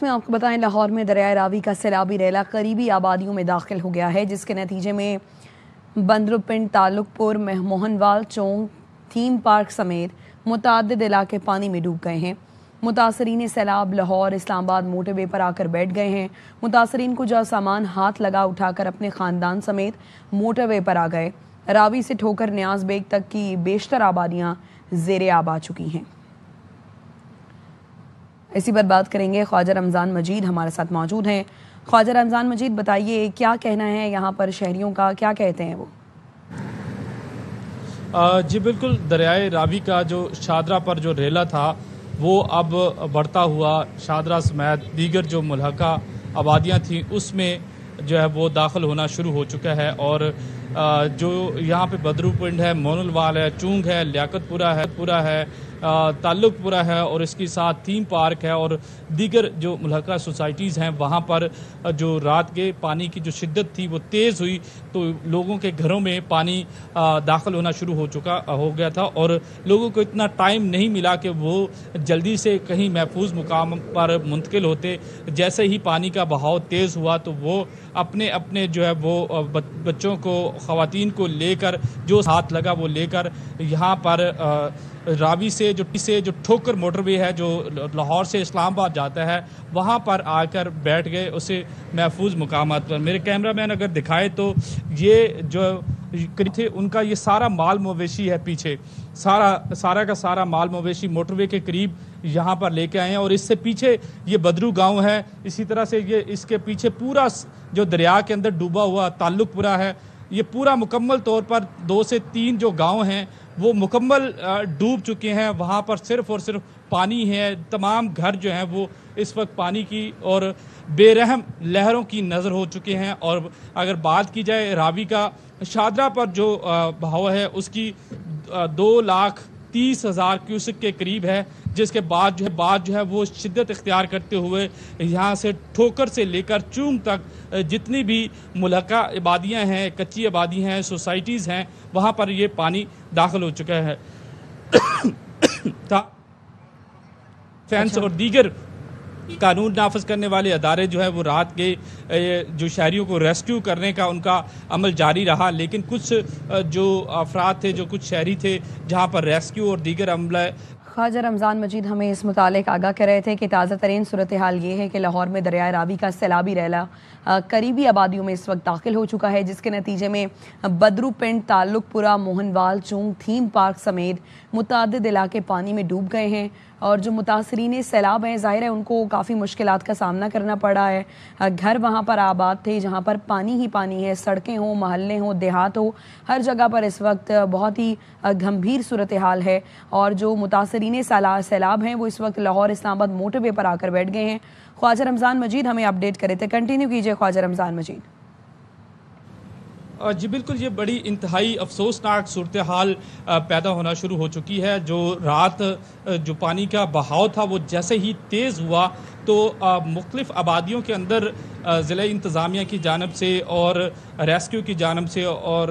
میں آپ کو بتائیں لاہور میں دریائے راوی کا سیلابی ریلا قریبی آبادیوں میں داخل ہو گیا ہے، جس کے نتیجے میں بندرو پنڈ، تعلق پور، موہنوال چونگ، تھیم پارک سمیت متعدد علاقے پانی میں ڈوب گئے ہیں۔ متاثرین سیلاب لاہور اسلام آباد موٹر وے پر آ کر بیٹھ گئے ہیں۔ متاثرین کو جو سامان ہاتھ لگا اٹھا کر اپنے خاندان سمیت موٹر وے پر آ گئے۔ راوی سے ٹھوکر نیاز بیگ تک کی بیشتر آبادیاں زیر آب آ چکی ہیں۔ اسی پر بات کریں گے، خواجہ رمضان مجید ہمارے ساتھ موجود ہیں۔ خواجہ رمضان مجید، بتائیے کیا کہنا ہے یہاں پر شہریوں کا، کیا کہتے ہیں وہ؟ جی بالکل، دریائے راوی کا جو شادرہ پر جو ریلا تھا وہ اب بڑھتا ہوا شادرہ سمیت دیگر جو ملحقہ آبادیاں تھیں اس میں جو ہے وہ داخل ہونا شروع ہو چکا ہے، اور جو یہاں پہ بدرو پنڈ ہے، موہنوال ہے، چونگ ہے، لیاقت پورہ ہے، تعلق پورہ ہے، اور اس کے ساتھ تھیم پارک ہے اور دیگر جو ملحقہ سوسائٹیز ہیں وہاں پر جو رات کے پانی کی جو شدت تھی وہ تیز ہوئی تو لوگوں کے گھروں میں پانی داخل ہونا شروع ہو گیا تھا، اور لوگوں کو اتنا ٹائم نہیں ملا کہ وہ جلدی سے کہیں محفوظ مقام پر منتقل ہوتے۔ جیسے ہی پانی کا بہاؤ تیز ہوا تو وہ اپنے جو ہے وہ بچوں کو، خواتین کو لے کر، جو ہاتھ لگا وہ لے کر یہاں پر راوی سے جو ٹھوکر موٹر وے ہے جو لاہور سے اسلام آباد جاتا ہے وہاں پر آ کر بیٹھ گئے اسے محفوظ مقامات پر۔ میرے کیمرہ مین اگر دکھائے تو یہ جو تھے ان کا یہ سارا مال مویشی ہے، پیچھے سارا کا سارا مال مویشی موٹر وے کے قریب یہاں پر لے کے آئے ہیں، اور اس سے پیچھے یہ بدرو گاؤں ہے، اسی طرح سے یہ اس کے پیچھے پورا جو دریا کے اندر ڈوبا ہوا تعلق پورہ ہے، یہ پورا مکمل طور پر 2 سے 3 جو گاؤں ہیں وہ مکمل ڈوب چکے ہیں۔ وہاں پر صرف اور صرف پانی ہے، تمام گھر جو ہیں وہ اس وقت پانی کی اور بے رحم لہروں کی نظر ہو چکے ہیں۔ اور اگر بات کی جائے راوی کا، شادرہ پر جو بہاؤ ہے اس کی 2,30,000 کیوسک کے قریب ہے، جس کے بعد جو ہے وہ شدت اختیار کرتے ہوئے یہاں سے ٹھوکر سے لے کر چونگ تک جتنی بھی ملحقہ آبادیاں ہیں، کچی آبادی ہیں، سوسائٹیز ہیں، وہاں پر یہ پانی داخل ہو چکا ہے۔ فینس اور دیگر قانون نافذ کرنے والے ادارے جو ہے وہ رات کے جو شہریوں کو ریسکیو کرنے کا ان کا عمل جاری رہا، لیکن کچھ جو افراد تھے، جو کچھ شہری تھے جہاں پر ریسکیو اور دیگر عملہ۔ خواجہ رمضان مجید ہمیں اس متعلق آگاہ کر رہے تھے کہ تازہ ترین صورتحال یہ ہے کہ لاہور میں دریائے راوی کا سیلابی ریلا قریبی آبادیوں میں اس وقت داخل ہو چکا ہے، جس کے نتیجے میں بدرو پنڈ، تعلق پورہ، موہنوال چونگ، تھیم پارک سمیت متعدد علاقے پانی میں ڈوب گئے ہیں، اور جو متاثرین سیلاب ہیں ظاہر ہے ان کو کافی مشکلات کا سامنا کرنا پڑا ہے۔ گھر وہاں پر آباد تھے جہاں پر پانی ہی پانی ہے، سڑکیں ہوں، محلے ہوں، دیہات ہو، ہر جگہ پر اس وقت بہت ہی گھمبیر صورتحال ہے، اور جو متاثرین سیلاب ہیں وہ اس وقت لاہور اسلام آباد موٹر وے پر آ کر بیٹھ گئے ہیں۔ خواجہ رمضان مجید ہمیں اپڈیٹ کرے تھے، کنٹینیو کیجئے خواجہ رمضان مجید۔ جی بالکل، یہ بڑی انتہائی افسوسناک صورتحال پیدا ہونا شروع ہو چکی ہے۔ جو رات جو پانی کا بہاؤ تھا وہ جیسے ہی تیز ہوا تو مختلف آبادیوں کے اندر ضلع انتظامیہ کی جانب سے اور ریسکیو کی جانب سے اور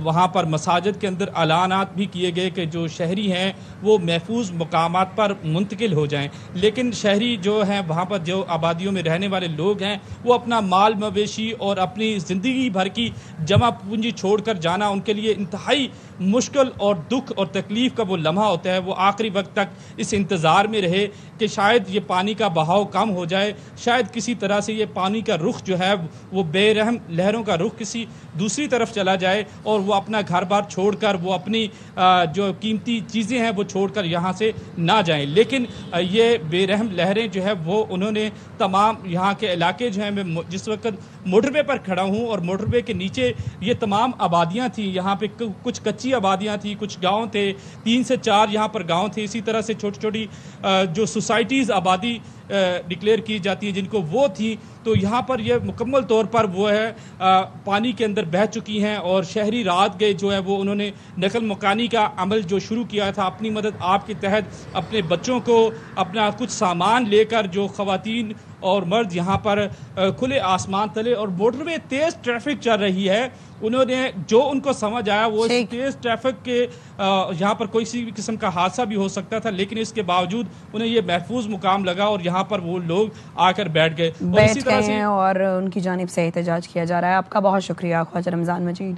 وہاں پر مساجد کے اندر اعلانات بھی کیے گئے کہ جو شہری ہیں وہ محفوظ مقامات پر منتقل ہو جائیں، لیکن شہری جو ہیں وہاں پر جو آبادیوں میں رہنے والے لوگ ہیں وہ اپنا مال مویشی اور اپنی زندگی بھر کی جمع پونجی چھوڑ کر جانا ان کے لیے انتہائی مشکل اور دکھ اور تکلیف کا وہ لمحہ ہوتا ہے۔ وہ آخری وقت تک اس انتظار میں رہے کہ شاید یہ پانی کا بہاؤ کم ہو جائے، شاید کسی طرح سے یہ پانی کا رخ جو ہے وہ بے رحم لہروں کا رخ کسی دوسری طرف چلا جائے اور وہ اپنا گھر بار چھوڑ کر وہ اپنی جو قیمتی چیزیں ہیں وہ چھوڑ کر یہاں سے نہ جائیں، لیکن یہ بے رحم لہریں جو ہے وہ انہوں نے تمام یہاں کے علاقے جو ہیں، میں جس وقت موٹر وے پر کھڑا ہوں اور موٹر وے کے نیچے یہ تمام آبادیاں تھیں، یہاں پہ کچھ کچی آبادیاں تھیں، کچھ گاؤں تھے، 3 سے 4 یہاں پر گاؤں تھے، اسی طرح سے چھوٹی چھوٹی جو سوسائٹیز آبادی ڈکلیئر کی جاتی ہیں جن کو وہ تھی، تو یہاں پر یہ مکمل طور پر وہ ہے پانی کے اندر بہہ چکی ہیں، اور شہری رات گئے جو ہے وہ انہوں نے نقل مکانی کا عمل جو شروع کیا تھا اپنی مدد آپ کے تحت، اپنے بچوں کو اپنا کچھ سامان لے کر جو خواتین اور مرد یہاں پر کھلے آسمان تلے اور موٹر وے تیز ٹریفک چل رہی ہے، انہوں نے جو ان کو سمجھ آیا وہ اس تیز ٹریفک کے یہاں پر کوئی سی بھی قسم کا حادثہ بھی ہو سکتا تھا، لیکن اس کے باوجود انہیں یہ محفوظ مقام لگا اور یہاں پر وہ لوگ آ کر بیٹھ گئے اور ان کی جانب سے احتجاج کیا جا رہا ہے۔ آپ کا بہت شکریہ خواجہ رمضان مجید۔